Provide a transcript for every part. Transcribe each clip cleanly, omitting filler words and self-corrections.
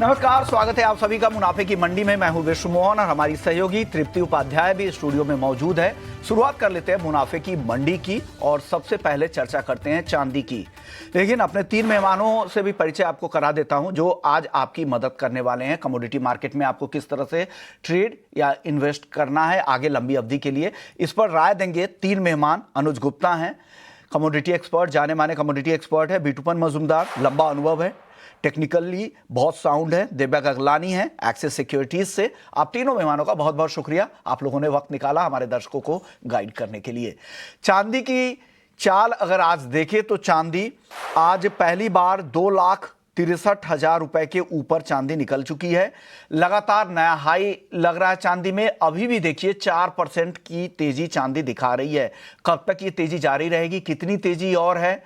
नमस्कार, स्वागत है आप सभी का मुनाफे की मंडी में। मैं हूं विश्व मोहन और हमारी सहयोगी तृप्ति उपाध्याय भी स्टूडियो में मौजूद है। शुरुआत कर लेते हैं मुनाफे की मंडी की और सबसे पहले चर्चा करते हैं चांदी की। लेकिन अपने 3 मेहमानों से भी परिचय आपको करा देता हूं जो आज आपकी मदद करने वाले हैं। कमोडिटी मार्केट में आपको किस तरह से ट्रेड या इन्वेस्ट करना है आगे लंबी अवधि के लिए, इस पर राय देंगे 3 मेहमान। अनुज गुप्ता हैं, कमोडिटी एक्सपर्ट, जाने माने कमोडिटी एक्सपर्ट है। बिटूपन मजूमदार, लंबा अनुभव है, टेक्निकली बहुत साउंड है। दिव्या गगलानी है एक्सिस सिक्योरिटीज से। आप तीनों मेहमानों का बहुत बहुत शुक्रिया, आप लोगों ने वक्त निकाला हमारे दर्शकों को गाइड करने के लिए। चांदी की चाल अगर आज देखें तो चांदी आज पहली बार 2,63,000 रुपए के ऊपर चांदी निकल चुकी है। लगातार नया हाई लग रहा है चांदी में। अभी भी देखिए 4% की तेजी चांदी दिखा रही है। कब तक ये तेजी जारी रहेगी, कितनी तेजी और है,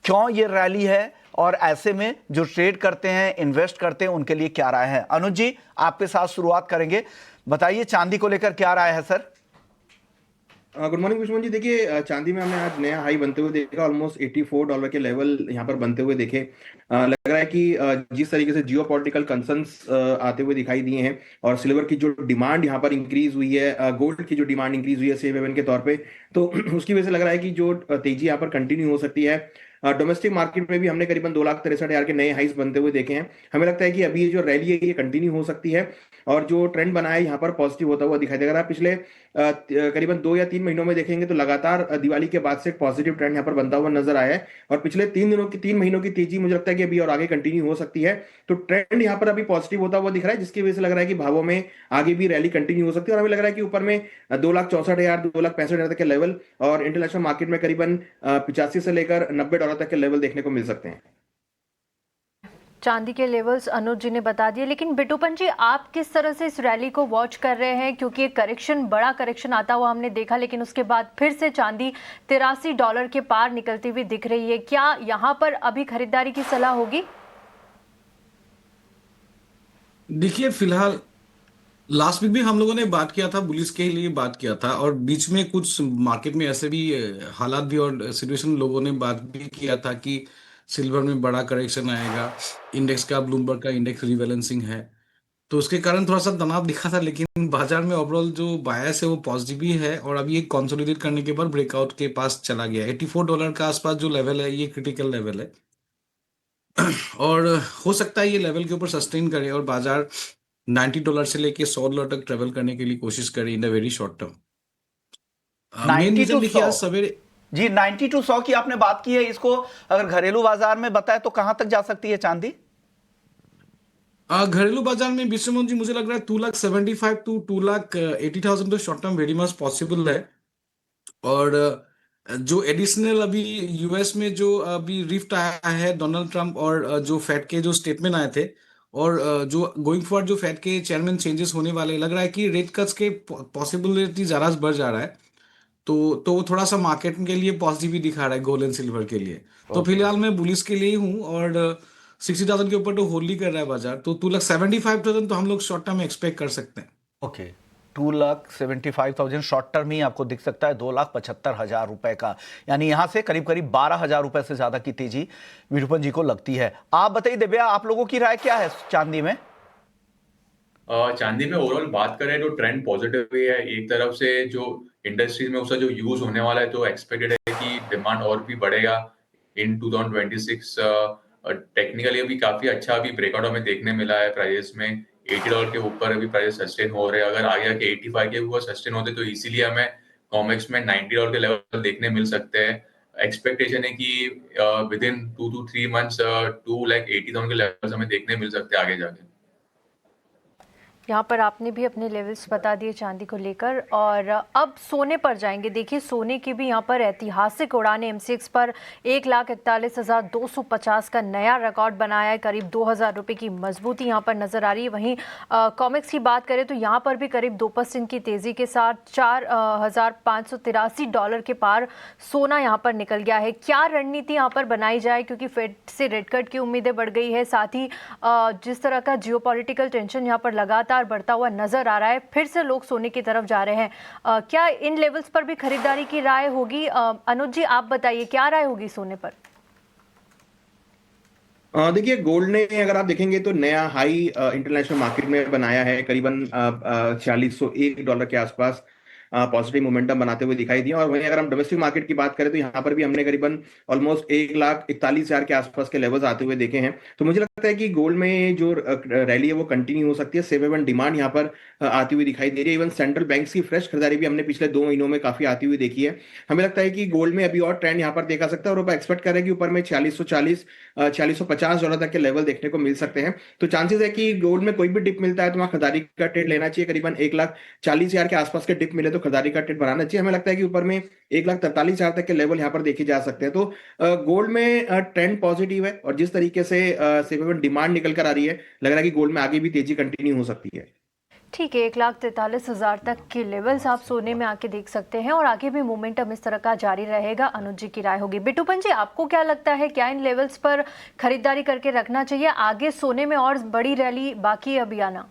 क्यों ये रैली है, और ऐसे में जो ट्रेड करते हैं, इन्वेस्ट करते हैं, उनके लिए क्या राय है? अनुज जी, आपके साथ शुरुआत करेंगे। बताइए चांदी को लेकर क्या राय है सर? गुड मॉर्निंग विश्वमन जी। देखिए, चांदी में हमने आज नया हाई बनते हुए देखा। ऑलमोस्ट $84 के लेवल यहाँ पर बनते हुए देखे। लग रहा है कि जिस तरीके से जियो पॉलिटिकल कंसर्न्स आते हुए दिखाई दिए हैं और सिल्वर की जो डिमांड यहाँ पर इंक्रीज हुई है, गोल्ड की जो डिमांड इंक्रीज हुई है सेफ हेवन के तौर पे, तो उसकी वजह से लग रहा है कि जो तेजी यहाँ पर कंटिन्यू हो सकती है। डोमेस्टिक मार्केट में भी हमने करीबन 2,63,000 के नए हाइस बनते हुए देखे हैं। हमें लगता है कि अभी ये जो रैली है ये कंटिन्यू हो सकती है और जो ट्रेंड बना है यहाँ पर पॉजिटिव होता हुआ दिखाई देगा। पिछले करीबन 2 या 3 महीनों में देखेंगे तो लगातार दिवाली के बाद से एक पॉजिटिव ट्रेंड यहाँ पर बनता हुआ नजर आया है और पिछले 3 महीनों की तेजी मुझे लगता है कि अभी और आगे कंटिन्यू हो सकती है। तो ट्रेंड यहाँ पर अभी पॉजिटिव होता हुआ दिख रहा है, जिसकी वजह से लग रहा है कि भावों में आगे भी रैली कंटिन्यू हो सकती है और हमें लग रहा है कि ऊपर में 2,64,000 2,65,000 तक के लेवल और इंटरनेशनल मार्केट में करीबन 85 से लेकर $90 तक के लेवल देखने को मिल सकते हैं। चांदी के लेवल्स अनुज जी ने बता दिए, लेकिन बिटूपन जी आप किस तरह से इस रैली को वॉच कर रहे हैं? क्योंकि एक बड़ा करेक्शन आता हुआ हमने देखा, लेकिन उसके बाद फिर से चांदी $83 के पार निकलती हुई दिख रही है। क्या यहाँ पर अभी खरीदारी की सलाह होगी? देखिए, फिलहाल लास्ट वीक भी हम लोगों ने बात किया था, बुलिस के लिए बात किया था और बीच में कुछ मार्केट में ऐसे भी हालात भी और सिचुएशन लोगों ने बात भी किया था कि सिल्वर में बड़ा करेक्शन आएगा। इंडेक्स का, ब्लूमबर्ग का इंडेक्स रिबैलेंसिंग है, तो उसके कारण थोड़ा सा तनाव दिखा था, लेकिन बाजार में ओवरऑल जो बायस है वो पॉजिटिव ही है और अभी ये कंसोलिडेट करने के बाद ब्रेकआउट के पास चला गया। $84 का आसपास जो लेवल है ये क्रिटिकल लेवल है और हो सकता है ये लेवल के ऊपर सस्टेन करे और बाजार $90 से लेके $100 तक ट्रेवल करने के लिए कोशिश करें in the very short term. Main 90 to reason देखिए 100 आज सवेरे जी, 90 टू 100 की आपने बात की है। इसको अगर घरेलू बाजार में बताए तो कहां तक जा सकती है चांदी? घरेलू बाजार में विश्वमोहन जी मुझे लग रहा है 2,75,000 टू 2,80,000 तो short term very much possible है। और जो एडिशनल अभी यूएस में जो अभी रिफ्ट आया है डोनाल्ड ट्रंप और जो फेड के जो स्टेटमेंट आए थे और जो गोइंग फॉरवर्ड जो फेड के चेयरमैन चेंजेस होने वाले, लग रहा है कि रेट कट्स के पॉसिबिलिटी ज्यादा बढ़ जा रहा है। तो वो थोड़ा सा मार्केट के लिए पॉजिटिव ही दिखा रहा है गोल्ड एंड सिल्वर के लिए। तो फिलहाल मैं बुलिस के लिए ही हूँ और 60,000 के ऊपर तो होल्ड ही कर रहा है बाजार, तो 2,75,000 तो हम लोग शॉर्ट टर्म में एक्सपेक्ट कर सकते हैं। ओके, 2,75,000 शॉर्ट टर्म ही आपको दिख सकता है 2,75,000 रुपए का, यानी यहां से करीब करीब 12,000 रुपए से ज्यादा की तेजी विरूपन जी को लगती है। आप बताइए दिव्या, आप लोगों की राय क्या है चांदी में? चांदी में ओवरऑल बात करें तो ट्रेंड पॉजिटिव ही है। एक तरफ से जो इंडस्ट्रीज में उसका जो यूज होने वाला है तो एक्सपेक्टेड है कि डिमांड और भी बढ़ेगा इन 2026। टेक्निकली अभी काफी अच्छा अभी ब्रेकआउट हमें देखने मिला है प्राइस में। $80 के ऊपर अभी प्राइस सस्टेन हो रहे हैं। अगर आगे के 85 के ऊपर सस्टेन होते तो इसीलिए हमें कॉमेक्स में $90 के लेवल देखने मिल सकते हैं। एक्सपेक्टेशन है कि विद इन 2 to 3 months 2,80,000 के लेवल हमें देखने मिल सकते हैं आगे जाके। यहाँ पर आपने भी अपने लेवल्स बता दिए चांदी को लेकर, और अब सोने पर जाएंगे। देखिए, सोने की भी यहाँ पर ऐतिहासिक उड़ान एमसीएक्स पर 1,41,250 का नया रिकॉर्ड बनाया है। करीब 2,000 रुपये की मजबूती यहाँ पर नजर आ रही है। वहीं कॉमेक्स की बात करें तो यहाँ पर भी करीब 2% की तेजी के साथ $4,583 के पार सोना यहाँ पर निकल गया है। क्या रणनीति यहाँ पर बनाई जाए, क्योंकि फेड से रेट कट की उम्मीदें बढ़ गई है, साथ ही जिस तरह का जियोपॉलिटिकल टेंशन यहाँ पर लगातार बढ़ता हुआ नजर आ रहा है, फिर से लोग सोने की तरफ जा रहे हैं। क्या इन लेवल्स पर भी खरीदारी की राय होगी? अनुज जी, आप बताइए क्या राय होगी सोने पर? देखिए गोल्ड ने अगर आप देखेंगे तो नया हाई इंटरनेशनल मार्केट में बनाया है, करीबन $4601 के आसपास पॉजिटिव मोमेंटम बनाते हुए दिखाई दिया। और वहीं अगर हम डोमेस्टिक मार्केट की बात करें तो यहाँ पर भी हमने करीबन ऑलमोस्ट 1,41,000 के आसपास के लेवल्स आते हुए देखे हैं। तो मुझे लगता है कि गोल्ड में जो रैली है वो कंटिन्यू हो सकती है। सेफ हेवन डिमांड यहाँ पर आती हुई दिखाई दे रही है। इवन सेंट्रल बैंक्स की फ्रेश खरीदारी भी हमने पिछले 2 महीनों में काफी आती हुई देखी है। हमें लगता है कि गोल्ड में अभी और ट्रेंड यहाँ पर देखा सकता है, और एक्सपेक्ट कर रहे हैं कि ऊपर में 4650 डॉलर तक के लेवल देखने को मिल सकते हैं। तो चांसेस है कि गोल्ड में कोई भी डिप मिलता है तो वहाँ खरीदारी का ट्रेड लेना चाहिए। करीबन 1,40,000 के आसपास के डिप मिले तो खरीदारी का ट्रेड बनाना चाहिए। हमें लगता है कि ऊपर में 1,43,000 तक के लेवल यहाँ पर देखे जा सकते हैं। तो गोल्ड में ट्रेंड पॉजिटिव है, और जिस तरीके से सेफ डिमांड निकल कर आ रही है, लग रहा है कि गोल्ड में आगे भी तेजी कंटिन्यू हो सकती है। ठीक है, 1,43,000 तक के लेवल्स आप सोने में आके देख सकते हैं और आगे भी मोमेंटम इस तरह का जारी रहेगा। अनुज जी की राय होगी। बिट्टूपन जी, आपको क्या लगता है, क्या इन लेवल्स पर खरीदारी करके रखना चाहिए? आगे सोने में और बड़ी रैली बाकी है अभी आना?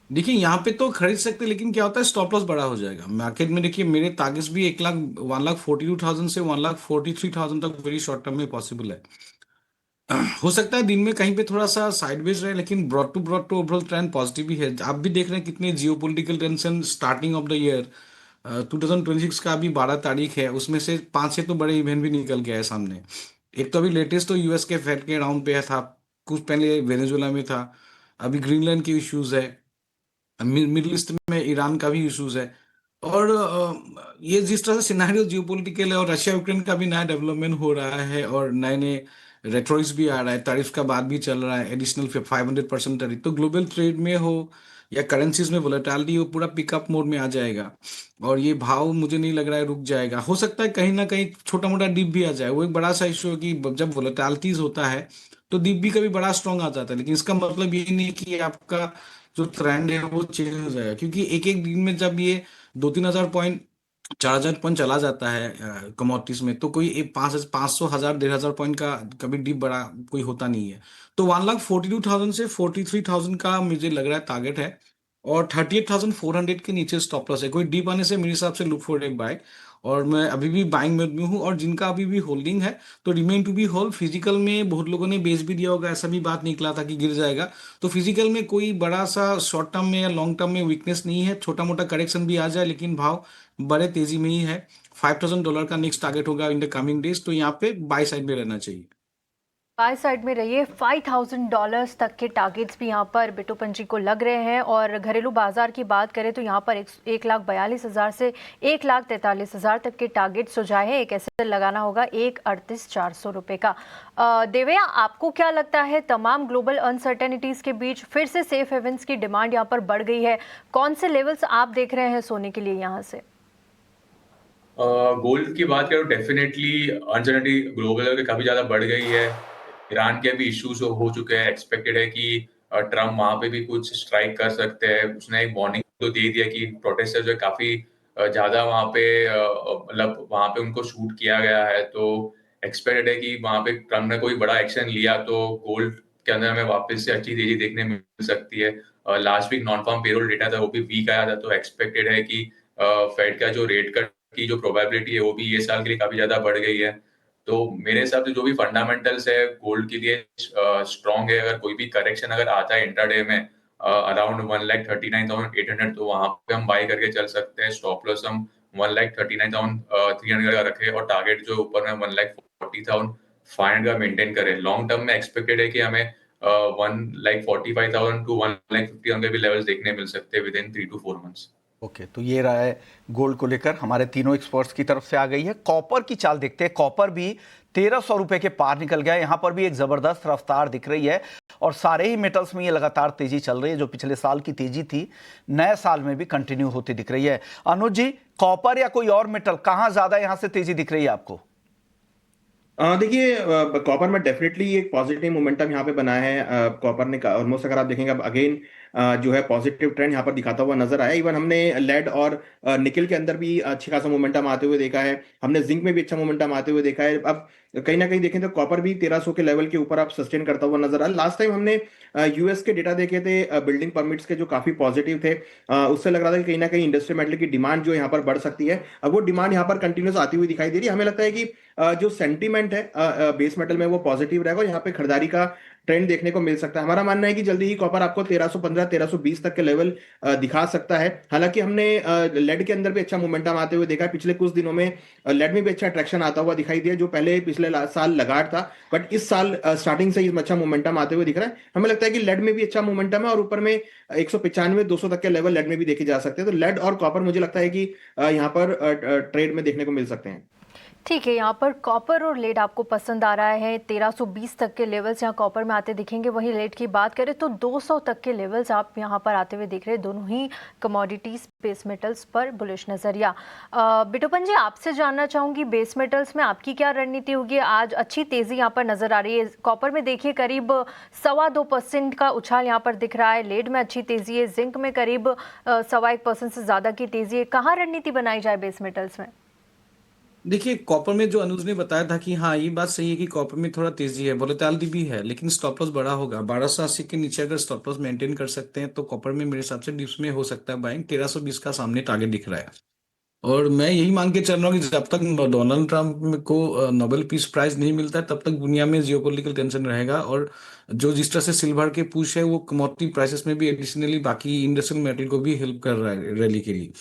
देखिए यहाँ पे तो खरीद सकते हैं, लेकिन क्या होता है स्टॉप लॉस बड़ा हो जाएगा मार्केट में। देखिए मेरे टारगेट्स भी 1,42,000 से 1,43,000 तक वेरी शॉर्ट टर्म में पॉसिबल है। हो सकता है दिन में कहीं पे थोड़ा सा साइडवेज रहे, लेकिन broad to overall trend positive ही है। आप भी देख रहे हैं कितने geopolitical tension starting of the year 2026 का अभी 12 तारीख है, उसमें से 5-6 तो बड़े इवेंट भी निकल गया है सामने। एक तो अभी लेटेस्ट तो यूएस के फेड के राउंड पे था, कुछ पहले वेनेजुएला में था, अभी ग्रीनलैंड के इश्यूज है, मिडिल ईस्ट में ईरान का भी इश्यूज है। और ये जिस तरह से सिनेरियो जियोपॉलिटिकल है, और रशिया यूक्रेन का भी नया डेवलपमेंट हो रहा है, और नए नए रेटोरिक्स भी आ रहा है, तारीफ का बात भी चल रहा है, एडिशनल 500% तारीफ, तो ग्लोबल ट्रेड में हो या करेंसीज में वोलेटिलिटी हो, पूरा पिकअप मोड में आ जाएगा। और ये भाव मुझे नहीं लग रहा है रुक जाएगा। हो सकता है कहीं ना कहीं छोटा मोटा डिप भी आ जाए, वो एक बड़ा सा इशू है कि जब वोलेटिलिटीज होता है तो डिप भी कभी बड़ा स्ट्रांग आ जाता है, लेकिन इसका मतलब ये नहीं कि आपका जो ट्रेंड है वो चेंज हो जाएगा। क्योंकि एक एक दिन में जब ये 2-3 हजार पॉइंट 4,000 पॉइंट चला जाता है कमोडिटीज में, तो कोई 500 1,000 1,500 पॉइंट का कभी डिप बड़ा कोई होता नहीं है। तो 1,42,000 से 43,000 का मुझे लग रहा है टारगेट है, और 38,400 के नीचे स्टॉप लॉस है। कोई डीप आने से मेरे हिसाब से लुक फॉर एक बाय, और मैं अभी भी बाइंग मोड में हूँ। और जिनका अभी भी होल्डिंग है तो remain to be hold. Physical में बहुत लोगों ने बेच भी दिया होगा, ऐसा भी बात निकला था कि गिर जाएगा। तो फिजिकल में कोई बड़ा सा शॉर्ट टर्म में या लॉन्ग टर्म में वीकनेस नहीं है, छोटा मोटा करेक्शन भी आ जाए लेकिन भाव बड़े तेजी में ही है। $5,000 का नेक्स्ट टारगेट होगा इन द कमिंग डेज, तो यहाँ पे बाय साइड में रहना चाहिए। बाय साइड में रहिए। $5,000 तक के टारगेट्स भी यहाँ पर बिट्टूपन जी को लग रहे हैं। और घरेलू बाजार की बात करें तो यहाँ पर 1,42,000 से 1,43,000 तक के टारगेट्स हो जाए हैं। एक ऐसे लगाना होगा 1,38,400 रुपये का। देवया, आपको क्या लगता है, तमाम ग्लोबल अनसर्टेनिटीज के बीच फिर से सेफ हेवन्स की डिमांड यहाँ पर बढ़ गई है, कौन से लेवल्स आप देख रहे हैं सोने के लिए यहाँ से? गोल्ड की बात करें तो डेफिनेटली अनसर्टेनिटी ग्लोबल लेवल पे काफी ज्यादा बढ़ गई है। ईरान के भी इश्यूज हो चुके हैं। एक्सपेक्टेड है कि ट्रम्प वहां पे भी कुछ स्ट्राइक कर सकते हैं। उसने एक वार्निंग तो दे दिया कि प्रोटेस्टर्स जो है काफी ज्यादा वहां पे मतलब वहां पे उनको शूट किया गया है। तो एक्सपेक्टेड है कि वहां पे ट्रम्प ने कोई बड़ा एक्शन लिया तो गोल्ड के अंदर हमें वापस से अच्छी तेजी देखने मिल सकती है। Last week non farm payroll data था, वो भी वीक आया था, तो एक्सपेक्टेड है कि फेड का जो रेट कट की जो प्रोबेबिलिटी है वो भी ये साल के लिए काफी ज्यादा बढ़ गई है। तो मेरे हिसाब से जो भी फंडामेंटल्स है गोल्ड के लिए स्ट्रॉन्ग है। अगर कोई भी करेक्शन अगर आता है इंट्राडे में अराउंड 1,39,800, तो वहां पे हम बाय करके चल सकते हैं। स्टॉप लॉस हम 1,39,300 का रखें, और टारगेट जो ऊपर में 1,40,500 का मेंटेन करें। लॉन्ग टर्म में एक्सपेक्टेड है कि हमें 1,45,000 टू 1,50,000 के भी लेवल्स देखने मिल सकते हैं with in 3 to 4 months। Okay, तो ये रहा है गोल्ड को लेकर हमारे तीनों एक्सपर्ट्स की तरफ से आ गई है। कॉपर की चाल देखते हैं। कॉपर भी 1,300 रुपए के पार निकल गया। यहाँ पर भी एक जबरदस्त रफ्तार दिख रही है, और सारे ही मेटल्स में ये लगातार तेजी चल रही है। जो पिछले साल की तेजी थी, नए साल में भी कंटिन्यू होती दिख रही है। अनुज जी, कॉपर या कोई और मेटल, कहाँ ज्यादा यहाँ से तेजी दिख रही है आपको? देखिए कॉपर में डेफिनेटली एक पॉजिटिव मोमेंटम यहाँ पे बना है। कॉपर ने ऑलमोस्ट, अगर आप देखेंगे अब अगेन जो है पॉजिटिव ट्रेंड यहाँ पर दिखाता हुआ नजर आया। इवन हमने लेड और निकल के अंदर भी अच्छी खासा मोमेंटम आते हुए देखा है, हमने जिंक में भी अच्छा मोमेंटम आते हुए देखा है। अब कहीं ना कहीं देखें तो कॉपर भी 1300 के लेवल के ऊपर आप सस्टेन करता हुआ नजर आ रहा। लास्ट टाइम हमने यूएस के डेटा देखे थे बिल्डिंग परमिट्स के, जो काफी पॉजिटिव थे। उससे लग रहा था कि कहीं ना कहीं इंडस्ट्रियल मेटल की डिमांड जो यहाँ पर बढ़ सकती है। अब वो डिमांड यहाँ पर कंटिन्यूस आती हुई दिखाई दे रही है। हमें लगता है कि जो सेंटीमेंट है बेस मेटल में वो पॉजिटिव रहेगा और यहाँ पे खरीदारी का ट्रेंड देखने को मिल सकता है। हमारा मानना है कि जल्दी ही कॉपर आपको 1315 1320 तक के लेवल दिखा सकता है। हालांकि हमने लेड के अंदर भी अच्छा मोमेंटम आते हुए देखा है। पिछले कुछ दिनों में लेड में भी अच्छा ट्रैक्शन आता हुआ दिखाई दिया, जो पहले पिछले साल लगाड़ था, बट इस साल स्टार्टिंग से इसमें अच्छा मोमेंटम आते हुए दिख रहा है। हमें लगता है कि लेड में भी अच्छा मोमेंटम है और ऊपर में 195 200 तक के लेवल लेड में भी देखे जा सकते हैं। तो लेड और कॉपर मुझे लगता है कि यहाँ पर ट्रेड में देखने को मिल सकते हैं। ठीक है, यहाँ पर कॉपर और लेड आपको पसंद आ रहा है। 1320 तक के लेवल्स यहाँ कॉपर में आते दिखेंगे। वहीं लेड की बात करें तो 200 तक के लेवल्स आप यहाँ पर आते हुए देख रहे हैं। दोनों ही कमोडिटीज बेस मेटल्स पर बुलिश नजरिया। बिटोपन जी, आपसे जानना चाहूंगी बेस मेटल्स में आपकी क्या रणनीति होगी? आज अच्छी तेजी यहाँ पर नजर आ रही है। कॉपर में देखिए करीब 2.25% का उछाल यहाँ पर दिख रहा है। लेड में अच्छी तेजी है, जिंक में करीब 1.25% से ज्यादा की तेजी है। कहाँ रणनीति बनाई जाए बेस मेटल्स में? देखिए, कॉपर में जो अनुज ने बताया था कि हाँ, ये बात सही है कि कॉपर में थोड़ा तेजी है, वोलेटिलिटी भी है, लेकिन स्टॉप लॉस बड़ा होगा। 1280 के नीचे अगर स्टॉप लॉस मेंटेन कर सकते हैं तो कॉपर में मेरे हिसाब से डिप्स में हो सकता है बाइंग। 1320 का सामने टारगेट दिख रहा है। और मैं यही मान के चल रहा हूँ कि जब तक डोनाल्ड ट्रंप को नोबेल पीस प्राइज नहीं मिलता है तब तक दुनिया में जियोपॉलिटिकल टेंशन रहेगा। और जो जिस तरह से सिल्वर के पुश है वो कमोडिटी प्राइसेस में भी एडिशनली बाकी इंडस्ट्रियल मेटल को भी हेल्प कर रहा है रैली के लिए।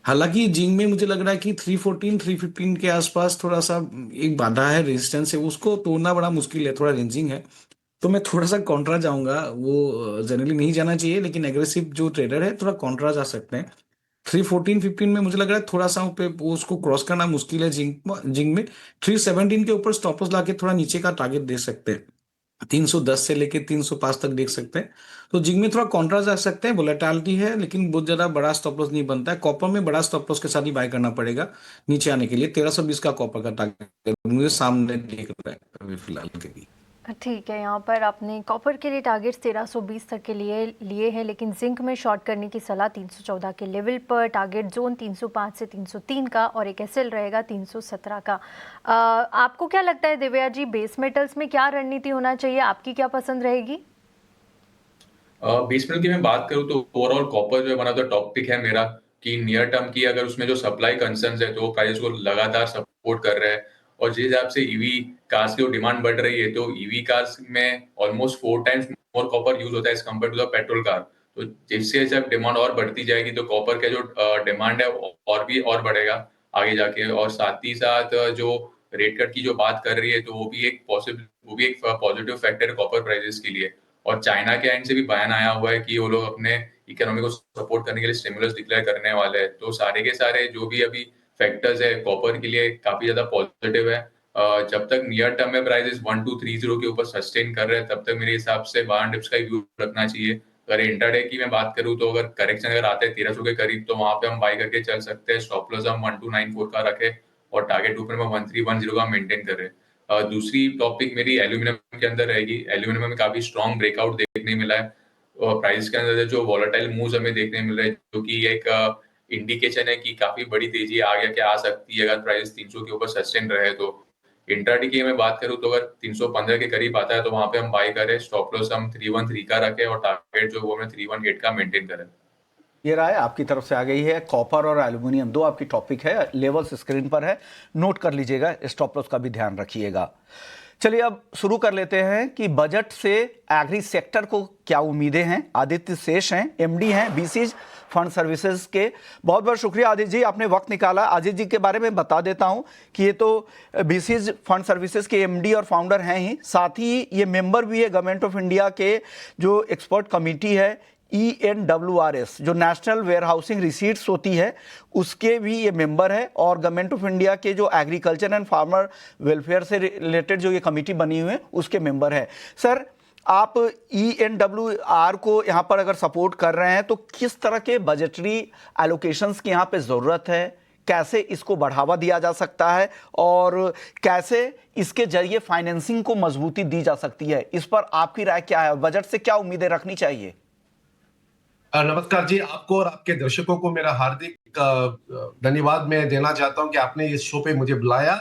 हालांकि जिंक में मुझे लग रहा है कि 314 315 के आसपास थोड़ा सा एक बाधा है, रेजिस्टेंस है, उसको तोड़ना बड़ा मुश्किल है, थोड़ा रेंजिंग है। तो मैं थोड़ा सा कॉन्ट्रा जाऊंगा। वो जनरली नहीं जाना चाहिए, लेकिन एग्रेसिव जो ट्रेडर है थोड़ा कॉन्ट्रा जा सकते हैं। 314 15 में मुझे लग रहा है थोड़ा सा पे उसको क्रॉस करना मुश्किल है। जिंक में 317 के ऊपर स्टॉप लॉस लाके थोड़ा नीचे का टारगेट दे सकते हैं। 310 से लेके 305 तक देख सकते हैं। तो जिंक में थोड़ा कॉन्ट्रा जा सकते हैं, वोलेटिलिटी है, लेकिन बहुत ज्यादा बड़ा स्टॉप लॉस नहीं बनता है। कॉपर में बड़ा स्टॉप लॉस के साथ ही बाय करना पड़ेगा नीचे आने के लिए। 1320 का कॉपर का टारगेट मुझे सामने दिख रहा है अभी फिलहाल के लिए। ठीक है, यहाँ पर आपने कॉपर के लिए टारगेट्स 1320 तक के लिए हैं, लेकिन जिंक में शॉर्ट करने की सलाह 314 के लेवल पर। टारगेट जोन 305 से 303 का और एक एसएल रहेगा 317 का। आपको क्या लगता है दिव्या जी, बेस मेटल्स में क्या रणनीति होना चाहिए? आपकी क्या पसंद रहेगी? बेस मेटल की मैं बात करूँ तो ओवरऑल कॉपर जो है one of the top pick है मेरा, कि नियर टर्म की अगर उसमें जो सप्लाई कंसर्न्स है तो वो प्राइस को लगातार सपोर्ट कर रहे हैं। और जिस हिसाब से ईवी कार्स की डिमांड बढ़ रही है तो ईवी कार्स में almost 4 times more copper use होता है as compare to the petrol car. तो जिससे जब डिमांड और बढ़ती जाएगी तो कॉपर का जो डिमांड है और बढ़ेगा आगे जाके। और साथ ही साथ जो रेट कट की जो बात कर रही है तो वो भी एक पॉजिटिव फैक्टर है कॉपर प्राइसेस के लिए। और चाइना के एंड से भी बयान आया हुआ है कि वो लोग अपने इकोनॉमी को सपोर्ट करने के लिए स्टिमुलस डिक्लेयर करने वाले हैं। तो सारे के सारे जो भी अभी फैक्टर्स है कॉपर के लिए काफी ज्यादा पॉजिटिव है। जब तक नियर टर्म में प्राइसेस 1230 के ऊपर सस्टेन कर रहे हैं तब तक मेरे हिसाब से 12 डिप्स का व्यू रखना चाहिए। अगर इंटरडे की मैं बात करूं तो अगर करेक्शन अगर आते हैं 1300 के करीब तो वहां पे हम बाय करके चल सकते हैं। स्टॉप लॉस हम 1294 का रखे और टारगेट ऊपर में 1310 का मेंटेन करें। दूसरी टॉपिक मेरी एल्यूमिनियम के अंदर रहेगी। एल्यूमिनियम में काफी स्ट्रॉन्ग ब्रेकआउट देखने मिला है और प्राइस के अंदर जो वॉलेटाइल मूव्स हमें देखने मिल रहे हैं जो कि एक इंडिकेशन है कि काफी बड़ी तेजी आगे के आ सकती है अगर प्राइस 300 के ऊपर सस्टेन रहे तो। इंट्राडे की मैं बात करूं तो अगर 315 के करीब आता है तो वहां पे हम बाय करें। स्टॉप लॉस हम 313 का रखें और टारगेट जो वो 318 का मेंटेन करें। ये राय आपकी तरफ से आ गई है। कॉपर और एल्युमिनियम दो आपकी टॉपिक है, लेवल्स स्क्रीन पर है, नोट कर लीजिएगा, स्टॉप लॉस का भी ध्यान रखिएगा। चलिए अब शुरू कर लेते हैं कि बजट से एग्री सेक्टर को क्या उम्मीदें हैं। आदित्य शेष हैं, एमडी हैं बीसीज फंड सर्विसेज के। बहुत बहुत शुक्रिया आदित्य जी, आपने वक्त निकाला। आदित्य जी के बारे में बता देता हूं कि ये तो बीसीज फंड सर्विसेज के एमडी और फाउंडर हैं ही, साथ ही ये मेंबर भी है गवर्नमेंट ऑफ इंडिया के जो एक्सपर्ट कमेटी है ENWRS, जो नेशनल वेयर हाउसिंग रिसीट्स होती है उसके भी ये मेंबर है, और गवर्नमेंट ऑफ इंडिया के जो एग्रीकल्चर एंड फार्मर वेलफेयर से रिलेटेड जो ये कमेटी बनी हुई है उसके मेंबर है। सर, आप ENWR को यहाँ पर अगर सपोर्ट कर रहे हैं तो किस तरह के बजटरी एलोकेशंस की यहाँ पे ज़रूरत है, कैसे इसको बढ़ावा दिया जा सकता है और कैसे इसके जरिए फाइनेंसिंग को मजबूती दी जा सकती है, इस पर आपकी राय क्या है? बजट से क्या उम्मीदें रखनी चाहिए? नमस्कार जी, आपको और आपके दर्शकों को मेरा हार्दिक धन्यवाद मैं देना चाहता हूं कि आपने इस शो पे मुझे बुलाया।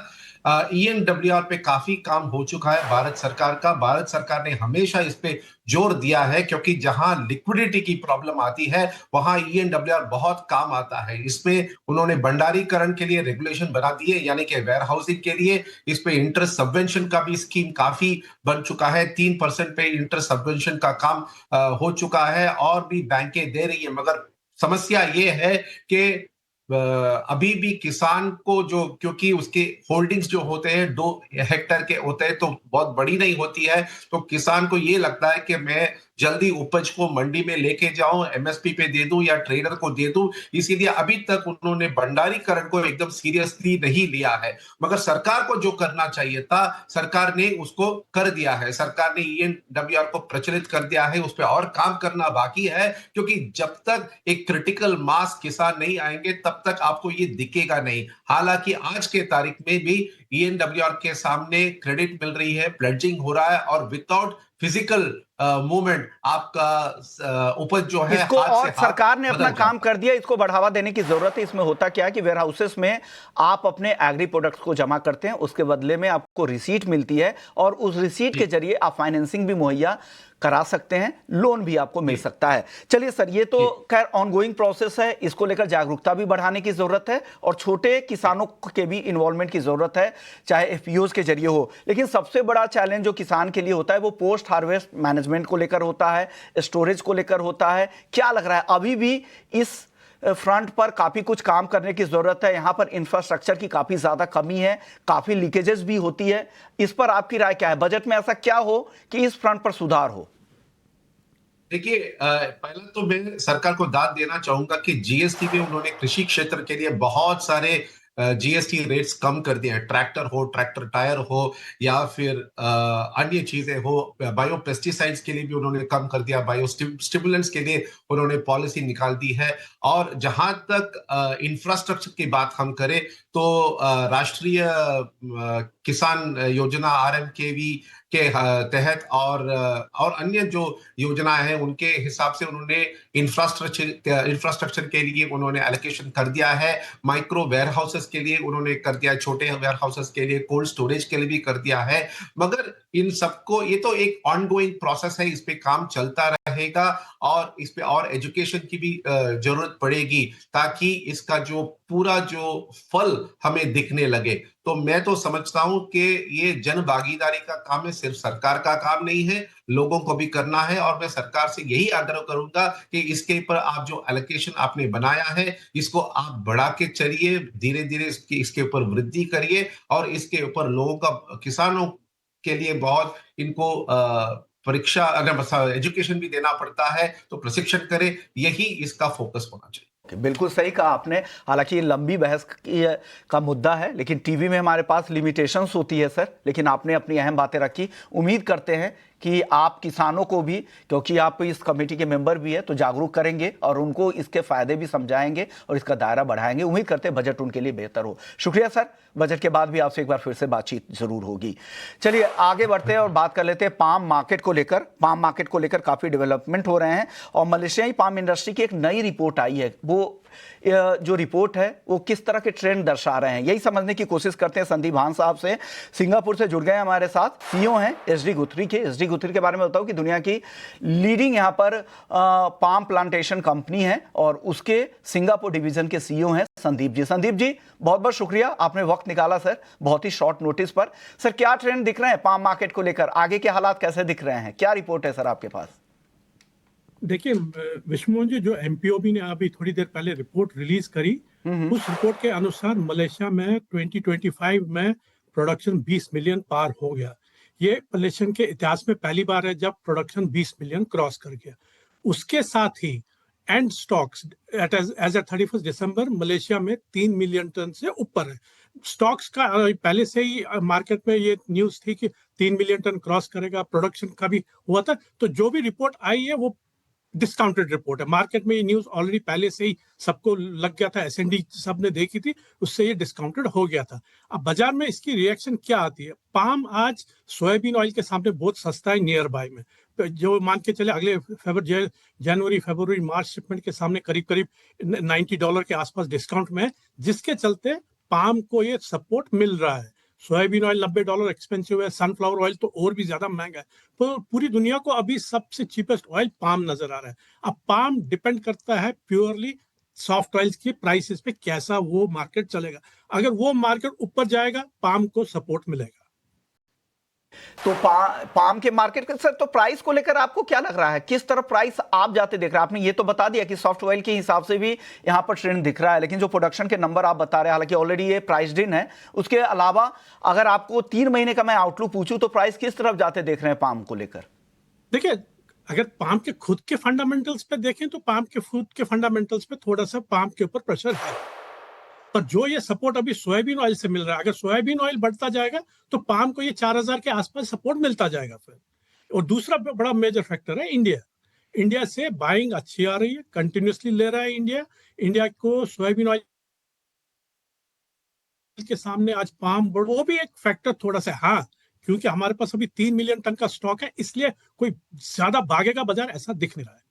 ईएनडब्ल्यूआर पे काफी काम हो चुका है भारत सरकार का। भारत सरकार ने हमेशा इस पे जोर दिया है क्योंकि जहां लिक्विडिटी की प्रॉब्लम आती है वहां ईएनडब्ल्यूआर बहुत काम आता है। इसमें उन्होंने भंडारीकरण के लिए रेगुलेशन बना दिए, यानी कि वेयर हाउसिंग के लिए। इस पे इंटरेस्ट सबवेंशन का भी स्कीम काफी बन चुका है। 3% पे इंटरेस्ट सबवेंशन का काम हो चुका है और भी बैंकें दे रही है। मगर समस्या ये है कि अभी भी किसान को जो, क्योंकि उसके होल्डिंग्स जो होते हैं 2 हेक्टेयर के होते हैं तो बहुत बड़ी नहीं होती है, तो किसान को ये लगता है कि मैं जल्दी उपज को मंडी में लेके जाऊं, एमएसपी पे दे दूं या ट्रेडर को दे दूं। इसीलिए अभी तक उन्होंने भंडारीकरण को एकदम सीरियसली नहीं लिया है। मगर सरकार को जो करना चाहिए था सरकार ने उसको कर दिया है। सरकार ने ईएनडब्ल्यूआर को प्रचलित कर दिया है, उस पर और काम करना बाकी है, क्योंकि जब तक एक क्रिटिकल मास किसान नहीं आएंगे तब तक आपको ये दिखेगा नहीं। हालांकि आज के तारीख में भी ईएनडब्ल्यूआर के सामने क्रेडिट मिल रही है, प्लेडजिंग हो रहा है और विदाउट फिजिकल मूवमेंट आपका उपज जो है इसको हाथ और से हाथ सरकार ने अपना बदल काम जाता है। कर दिया, इसको बढ़ावा देने की जरूरत है। इसमें होता क्या है कि वेयर हाउसेस में आप अपने एग्री प्रोडक्ट्स को जमा करते हैं, उसके बदले में आपको रिसीट मिलती है और उस रिसीट के जरिए आप फाइनेंसिंग भी मुहैया करा सकते हैं, लोन भी आपको मिल सकता है। चलिए सर, ये तो खैर ऑनगोइंग प्रोसेस है, इसको लेकर जागरूकता भी बढ़ाने की जरूरत है और छोटे किसानों के भी इन्वॉल्वमेंट की जरूरत है, चाहे एफपीओज के जरिए हो। लेकिन सबसे बड़ा चैलेंज जो किसान के लिए होता है वो पोस्ट हार्वेस्ट मैनेजमेंट को लेकर होता है, स्टोरेज को लेकर होता है। क्या लग रहा है अभी भी इस फ्रंट पर काफी कुछ काम करने की जरूरत है? यहां पर इंफ्रास्ट्रक्चर की काफी ज्यादा कमी है, काफी लीकेजेस भी होती है। इस पर आपकी राय क्या है? बजट में ऐसा क्या हो कि इस फ्रंट पर सुधार हो? देखिए, पहले तो मैं सरकार को दाद देना चाहूंगा कि जीएसटी में उन्होंने कृषि क्षेत्र के लिए बहुत सारे जीएसटी रेट्स कम कर दिए हैं। ट्रैक्टर हो, ट्रैक्टर टायर हो या फिर अन्य चीजें हो, बायो पेस्टिसाइड्स के लिए भी उन्होंने कम कर दिया, बायो स्टिमुलेंट्स के लिए उन्होंने पॉलिसी निकाल दी है। और जहां तक इंफ्रास्ट्रक्चर की बात हम करें तो राष्ट्रीय किसान योजना आरएमकेवी के तहत और अन्य जो योजना है उनके हिसाब से उन्होंने इंफ्रास्ट्रक्चर के लिए उन्होंने एलोकेशन कर दिया है। माइक्रो वेयर हाउसेस के लिए उन्होंने कर दिया है, छोटे वेयर हाउसेस के लिए, कोल्ड स्टोरेज के लिए भी कर दिया है। मगर इन सबको, ये तो एक ऑनगोइंग प्रोसेस है, इस पे काम चलता रहेगा और इस पे और एजुकेशन की भी जरूरत पड़ेगी ताकि इसका जो पूरा जो फल हमें दिखने लगे। तो मैं तो समझता हूं कि ये जन भागीदारी का काम है, सिर्फ सरकार का काम नहीं है, लोगों को भी करना है। और मैं सरकार से यही आग्रह करूंगा कि इसके ऊपर आप जो एलोकेशन आपने बनाया है इसको आप बढ़ा के चलिए, धीरे धीरे इसके ऊपर वृद्धि करिए और इसके ऊपर लोगों का, किसानों के लिए बहुत इनको परीक्षा, अगर एजुकेशन भी देना पड़ता है तो प्रशिक्षण करें, यही इसका फोकस होना चाहिए। बिल्कुल सही कहा आपने। हालांकि ये लंबी बहस का मुद्दा है, लेकिन टीवी में हमारे पास लिमिटेशंस होती है सर, लेकिन आपने अपनी अहम बातें रखी। उम्मीद करते हैं कि आप किसानों को भी, क्योंकि आप इस कमेटी के मेंबर भी है, तो जागरूक करेंगे और उनको इसके फायदे भी समझाएंगे और इसका दायरा बढ़ाएंगे। उम्मीद करते हैं बजट उनके लिए बेहतर हो। शुक्रिया सर, बजट के बाद भी आपसे एक बार फिर से बातचीत जरूर होगी। चलिए आगे बढ़ते हैं और बात कर लेते हैं पाम मार्केट को लेकर। पाम मार्केट को लेकर काफी डेवलपमेंट हो रहे हैं और मलेशियाई पाम इंडस्ट्री की एक नई रिपोर्ट आई है। वो जो रिपोर्ट है वो किस तरह के ट्रेंड दर्शा रहे हैं, यही समझने की कोशिश करते हैं संदीप भान साहब से। सिंगापुर से जुड़ गए हमारे साथ, सीईओ हैं एसडी गुथरी के। एसडी गुथरी के बारे में बताऊं कि दुनिया की लीडिंग यहां पर पाम प्लांटेशन कंपनी है और उसके सिंगापुर डिवीजन के सीईओ हैं संदीप जी। संदीप जी, बहुत बहुत शुक्रिया, आपने वक्त निकाला सर, बहुत ही शॉर्ट नोटिस पर। सर, क्या ट्रेंड दिख रहे हैं पाम मार्केट को लेकर? आगे के हालात कैसे दिख रहे हैं? क्या रिपोर्ट है सर आपके पास? देखिए विश्वमोहन जी, जो एमपीओबी ने अभी थोड़ी देर पहले रिपोर्ट रिलीज करी, उस रिपोर्ट के अनुसार मलेशिया में 2025 में प्रोडक्शन 20 मिलियन पार हो गया। ये मलेशियन के इतिहास में पहली बार है जब प्रोडक्शन 20 मिलियन क्रॉस कर गया। उसके साथ ही एंड स्टॉक्स एज एट 31 दिसंबर मलेशिया में 3 मिलियन टन से ऊपर है। स्टॉक्स का पहले से ही मार्केट में ये न्यूज थी कि 3 मिलियन टन क्रॉस करेगा, प्रोडक्शन का भी हुआ था। तो जो भी रिपोर्ट आई है वो डिस्काउंटेड रिपोर्ट है। मार्केट में ये न्यूज ऑलरेडी पहले से ही सबको लग गया था, एसएनडी सब ने देखी थी, उससे ये डिस्काउंटेड हो गया था। अब बाजार में इसकी रिएक्शन क्या आती है? पाम आज सोयाबीन ऑयल के सामने बहुत सस्ता है नियर बाय में। जो मान के चले अगले जनवरी फरवरी मार्च शिपमेंट के सामने करीब करीब $90 के आसपास डिस्काउंट में है, जिसके चलते पाम को ये सपोर्ट मिल रहा है। सोयाबीन ऑयल $90 एक्सपेंसिव है, सनफ्लावर ऑयल तो और भी ज्यादा महंगा है। तो पूरी दुनिया को अभी सबसे चीपेस्ट ऑयल पाम नजर आ रहा है। अब पाम डिपेंड करता है प्योरली सॉफ्ट ऑयल्स की प्राइसेस पे, कैसा वो मार्केट चलेगा। अगर वो मार्केट ऊपर जाएगा पाम को सपोर्ट मिलेगा। तो पाम के मार्केट का सर, तो प्राइस को लेकर आपको क्या लग रहा है, किस तरफ प्राइस आप जाते देख रहे हैं? आपने ये तो बता दिया कि सॉफ्ट ऑयल के हिसाब से भी यहां पर ट्रेंड दिख रहा है, लेकिन जो प्रोडक्शन के नंबर आप बता रहे हैं, हालांकि ऑलरेडी ये प्राइस्ड इन है, उसके अलावा अगर आपको 3 महीने का मैं आउटलुक पूछूं तो प्राइस किस तरफ जाते देख रहे हैं पाम को लेकर? देखिए, अगर पाम के खुद के फंडामेंटल्स पे देखें तो पाम के खुद के फंडामेंटल्स पे थोड़ा सा पाम के ऊपर प्रेशर है, पर जो ये सपोर्ट अभी सोयाबीन ऑयल से मिल रहा है, अगर सोयाबीन ऑयल बढ़ता जाएगा तो पाम को ये 4000 के आसपास सपोर्ट मिलता जाएगा फिर। और दूसरा बड़ा मेजर फैक्टर है इंडिया। इंडिया से बाइंग अच्छी आ रही है, कंटिन्यूसली ले रहा है इंडिया को सोयाबीन ऑयल के सामने आज पाम बढ़, वो भी एक फैक्टर थोड़ा सा। हाँ, क्योंकि हमारे पास अभी 3 मिलियन टन का स्टॉक है, इसलिए कोई ज्यादा भागेगा बाजार ऐसा दिख नहीं रहा है।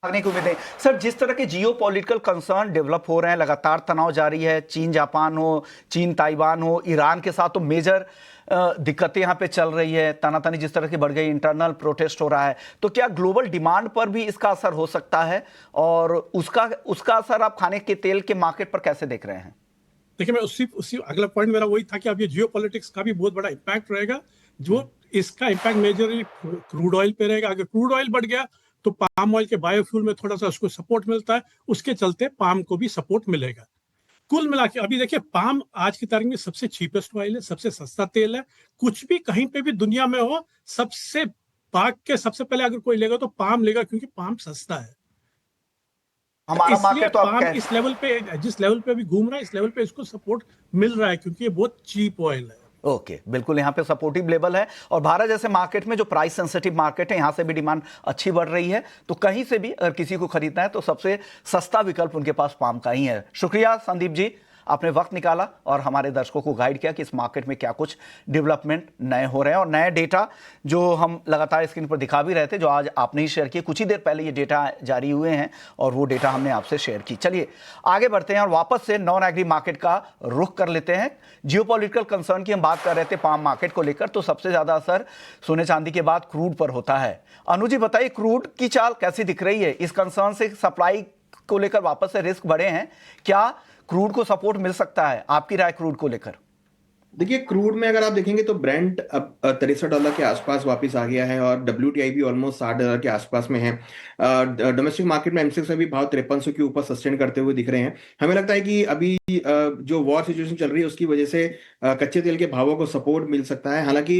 भागने की उम्मीद नहीं सर। जिस तरह के जियो पॉलिटिकल कंसर्न डेवलप हो रहे हैं, लगातार तनाव जारी है, चीन जापान हो, चीन ताइवान हो, ईरान के साथ तो मेजर दिक्कतें यहाँ पे चल रही है, तनातनी जिस तरह की बढ़ गई, इंटरनल प्रोटेस्ट हो रहा है, तो क्या ग्लोबल डिमांड पर भी इसका असर हो सकता है? और उसका असर आप खाने के तेल के मार्केट पर कैसे देख रहे हैं? देखिए, मैं उसी अगला पॉइंट मेरा वही था कि अब ये जियो पॉलिटिक्स का भी बहुत बड़ा इम्पैक्ट रहेगा। जो इसका इम्पैक्ट मेजरली क्रूड ऑयल पे रहेगा। अगर क्रूड ऑयल बढ़ गया तो पाम ऑयल के बायोफ्यूल में थोड़ा सा उसको सपोर्ट मिलता है, उसके चलते पाम को भी सपोर्ट मिलेगा। कुल मिला के अभी देखिए, पाम आज की तारीख में सबसे चीपेस्ट ऑयल है, सबसे सस्ता तेल है। कुछ भी कहीं पे भी दुनिया में हो, सबसे भाग के सबसे पहले अगर कोई लेगा तो पाम लेगा, क्योंकि पाम सस्ता है। हमारा इसलिए मार्केट तो आप पाम इस लेवल पे, जिस लेवल पे अभी घूम रहा है, इस लेवल पे इसको सपोर्ट मिल रहा है, क्योंकि ये बहुत चीप ऑयल है। ओके, बिल्कुल यहाँ पे सपोर्टिव लेवल है। और भारत जैसे मार्केट में जो प्राइस सेंसिटिव मार्केट है, यहाँ से भी डिमांड अच्छी बढ़ रही है, तो कहीं से भी अगर किसी को खरीदना है तो सबसे सस्ता विकल्प उनके पास पाम का ही है। शुक्रिया संदीप जी, आपने वक्त निकाला और हमारे दर्शकों को गाइड किया कि इस मार्केट में क्या कुछ डेवलपमेंट नए हो रहे हैं, और नए डेटा जो हम लगातार स्क्रीन पर दिखा भी रहे थे, जो आज आपने ही शेयर किए। कुछ ही देर पहले ये डेटा जारी हुए हैं और वो डेटा हमने आपसे शेयर की। चलिए आगे बढ़ते हैं और वापस से नॉन एग्री मार्केट का रुख कर लेते हैं। जियोपॉलिटिकल कंसर्न की हम बात कर रहे थे पाम मार्केट को लेकर, तो सबसे ज्यादा असर सोने चांदी के बाद क्रूड पर होता है। अनु जी बताइए, क्रूड की चाल कैसी दिख रही है? इस कंसर्न से सप्लाई को लेकर वापस से रिस्क बढ़े हैं, क्या क्रूड को सपोर्ट मिल सकता है? आपकी राय क्रूड को लेकर? देखिए, क्रूड में अगर आप देखेंगे तो ब्रेंट अब $63 के आसपास वापस आ गया है और WTI भी ऑलमोस्ट $60 के आसपास में है। डोमेस्टिक मार्केट में एमसीएक्स में भी भाव 5300 के ऊपर सस्टेन करते हुए दिख रहे हैं। हमें लगता है कि अभी जो वॉर सिचुएशन चल रही है उसकी वजह से कच्चे तेल के भावों को सपोर्ट मिल सकता है। हालांकि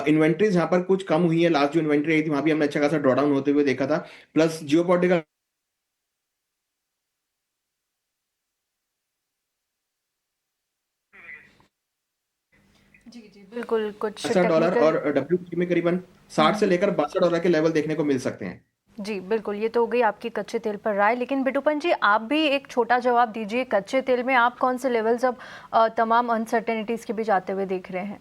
इन्वेंट्रीज यहाँ पर कुछ कम हुई है। लास्ट जो इन्वेंट्री आई थी वहां भी हमने अच्छा खासा ड्रॉडाउन होते हुए देखा था। प्लस जियोपॉलिटिकल जी जी बिल्कुल, कुछ $60 टेक्निकल। और WTI में करीबन 60 से लेकर $62 के लेवल देखने को मिल सकते हैं। जी बिल्कुल, ये तो हो गई आपकी कच्चे तेल पर राय, लेकिन बिटूपन जी आप भी एक छोटा जवाब दीजिए। कच्चे तेल में आप कौन से लेवल्स अब तमाम अनसर्टेनिटीज के बीच आते हुए देख रहे हैं?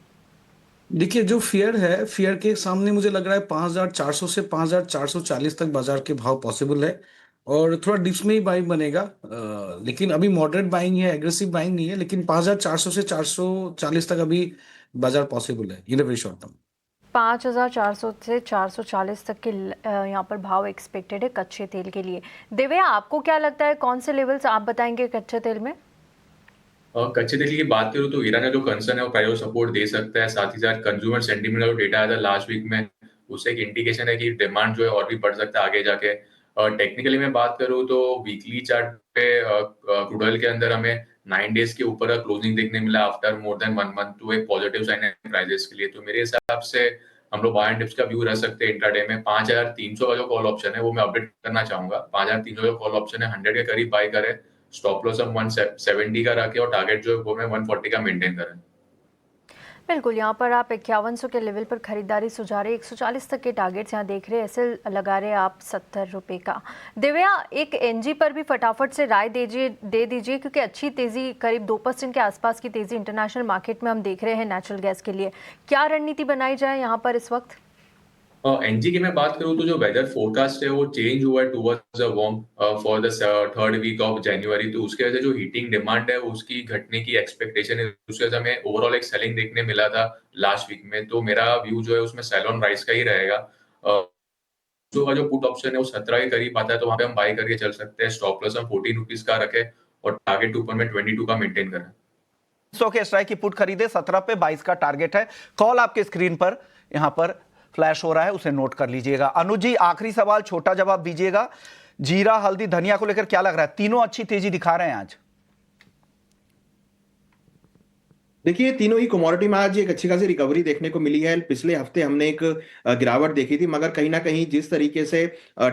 देखिए, जो फियर है, फियर के सामने मुझे लग रहा है 5400 से 5440 तक बाजार के भाव पॉसिबल है, और थोड़ा डिप्स में ही बाइंग बनेगा। लेकिन अभी मॉडरेट बाइंग है, एग्रेसिव बाइंग नहीं है, लेकिन 5400 से 440 तक अभी बाजार पॉसिबल है इन वेरी शॉर्ट टर्म। 5400 से 440 तक के यहाँ पर भाव एक्सपेक्टेड है कच्चे तेल के लिए। दिव्या, आपको क्या लगता है, कौन से लेवल्स आप बताएंगे कच्चे तेल में? कच्चे तेल की बात करूँ तो ईरान का जो कंसर्न है वो प्राइस सपोर्ट दे सकता है। साथ ही साथ कंज्यूमर सेंटीमेंट का जो डेटा आया था लास्ट वीक में, उससे एक इंडिकेशन है कि डिमांड जो है और भी बढ़ सकता है आगे जाके। टेक्निकली मैं बात करूँ तो वीकली चार्ट पे क्रूड ऑयल के अंदर हमें 9 डेज के ऊपर का क्लोजिंग देखने मिला आफ्टर मोर देन 1 मंथ, तो एक पॉजिटिव साइन है प्राइसेस के लिए। तो मेरे हिसाब से हम लोग बाय एंड डिप्स का व्यू रह सकते हैं इंट्राडे में। 5300 का जो कॉल ऑप्शन है वो मैं अपडेट करना चाहूंगा। 5300 का कॉल ऑप्शन है, 100 के करीब बाय करें, स्टॉप लॉस हम 170 का रखे और टारगेट जो है वो मैं 140 का मेंटेन करें। बिल्कुल, यहाँ पर आप 5100 के लेवल पर खरीदारी सुझा रहे, 140 तक के टारगेट्स यहाँ देख रहे हैं, एसएल लगा रहे आप 70 रुपये का। दिव्या, एक एनजी पर भी फटाफट से राय दे दीजिए, क्योंकि अच्छी तेज़ी, करीब 2% के आसपास की तेज़ी इंटरनेशनल मार्केट में हम देख रहे हैं नेचुरल गैस के लिए। क्या रणनीति बनाई जाए यहाँ पर इस वक्त? एनजी की मैं बात करूं तो जो वेदर फोरकास्ट है वो चेंज हुआ है towards a warm for the third week of January, तो उसके वजह से जो हीटिंग डिमांड है उसकी घटने की एक्सपेक्टेशन है। उसके वजह से हमें ओवरऑल एक सेलिंग देखने मिला था लास्ट वीक में, तो मेरा व्यू जो है उसमें सेल ऑन राइज का ही रहेगा। जो पुट ऑप्शन है वो 17 के करीब आता है, तो वहां पे हम बाय करके चल सकते हैं। स्टॉप लॉस हम 14 रुपीज का रखे और टारगेट ऊपर में 22 का मेंटेन करें। 100 के स्ट्राइक की पुट खरीदे, 17 पे 22 का टारगेट है। कॉल आपके स्क्रीन पर यहां पर फ्लैश हो रहा है, उसे नोट कर लीजिएगा। अनुज जी, आखिरी सवाल, छोटा जवाब दीजिएगा। जीरा, हल्दी, धनिया को लेकर क्या लग रहा है? तीनों अच्छी तेजी दिखा रहे हैं आज। देखिए, तीनों ही कमोडिटी में आज एक अच्छी खासी रिकवरी देखने को मिली है। पिछले हफ्ते हमने एक गिरावट देखी थी, मगर कहीं ना कहीं जिस तरीके से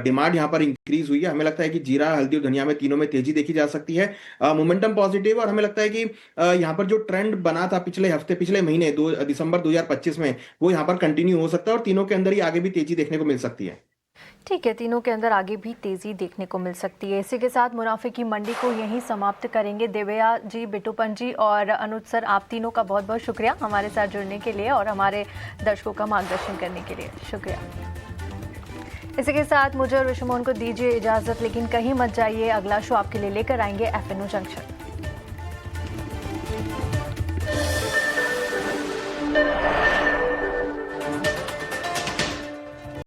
डिमांड यहाँ पर इंक्रीज हुई है, हमें लगता है कि जीरा, हल्दी और धनिया में तीनों में तेजी देखी जा सकती है। मोमेंटम पॉजिटिव, और हमें लगता है कि यहाँ पर जो ट्रेंड बना था पिछले हफ्ते, पिछले महीने दिसंबर 2025 में, वो यहाँ पर कंटिन्यू हो सकता है और तीनों के अंदर ही आगे भी तेजी देखने को मिल सकती है। ठीक है, तीनों के अंदर आगे भी तेजी देखने को मिल सकती है। इसी के साथ मुनाफे की मंडी को यहीं समाप्त करेंगे। देवया जी, बिट्टूपन जी और अनुज सर, आप तीनों का बहुत बहुत शुक्रिया हमारे साथ जुड़ने के लिए और हमारे दर्शकों का मार्गदर्शन करने के लिए। शुक्रिया। इसी के साथ मुझे और विश्वमोहन को दीजिए इजाजत, लेकिन कहीं मत जाइए, अगला शो आपके लिए लेकर आएंगे FNO जंक्शन।